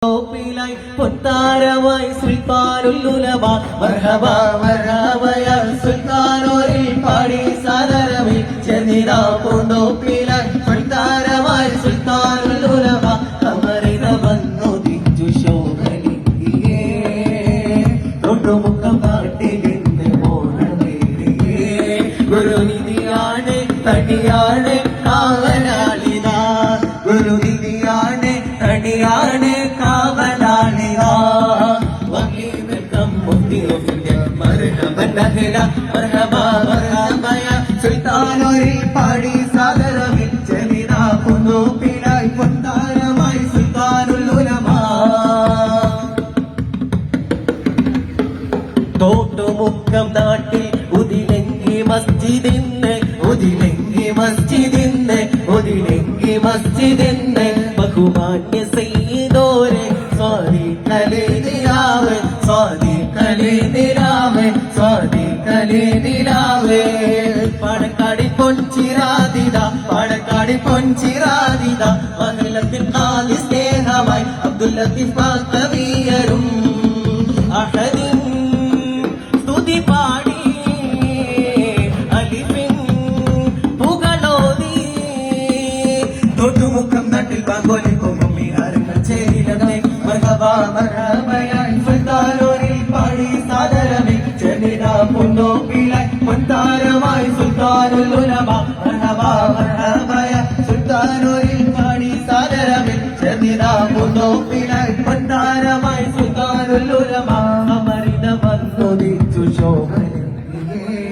ോപ്പിലായി പൊത്താരമായി സുൽത്താനുലുലമ മർഹബ മർഹബ യാ സുൽത്താനോരിൽ പാടി സാദരമി ചെന്നിതാ പൂന്തോപ്പിലായി പൊത്താരമായി സുൽത്താനുലുലമ അമരിത വന്നുദിച്ചു ശോഭനിയേ തൊട്ടുമുഖം കാട്ടിലിന്ന് മോണമേടിയേ ഗുരുനിധിയാണ് തടിയാണ് കാവലാളിതാ ഗുരുനിധിയാണ് തടിയാണ് കാവലാളിതാ വകീലക്കം മുത്തിയൊക്കെ മർഹബൻ അഹ്ല മർഹബ മർഹബ യാ സുൽത്താനോരിൽ പാടി സാദരമിൽ ചെന്നിതാ പൂന്തോപ്പിലായി പൊത്താരമായി സുൽത്താനുൽ ഉലമ തോട്ടുമുക്കം നാട്ടിൽ ഉദിലെങ്കി മസ്ജിദിന്ന് ബഹുമാന്യ സയ്യിദോരെ സ്വാദിഖലേ നിലാവേ പാണക്കാടി പൊൻചിറാദിത മഹിളത്തിൽ കാലി സ്നേഹമായി അബ്ദുൽ ലത്തീഫ് കവിയരും അഹദിൻ സ്തുതി പാടി തൊട്ടുമുക്കം നാട്ടിൽ ബാങ്കോലിക്കും മമ്മിഹാരങ്ങൾ ചേരിലേ മർഹബ മർഹബ യാ സുൽത്താനോരിൽ പാടി സാദരമി ചെന്നിതാ പൂന്തോപ്പിലായി പൊത്താരമായി സുൽത്താനുൽ ഉലമ മർഹബ മർഹബ യാ സുൽത്താനോരിൽ പാടി സാദരമി ചെന്നിതാ പൂന്തോപ്പിലായി പൊത്താരമായി സുൽത്താനുൽ ഉലമ അമരിത വന്നുദിച്ചു ശോഭനിയേ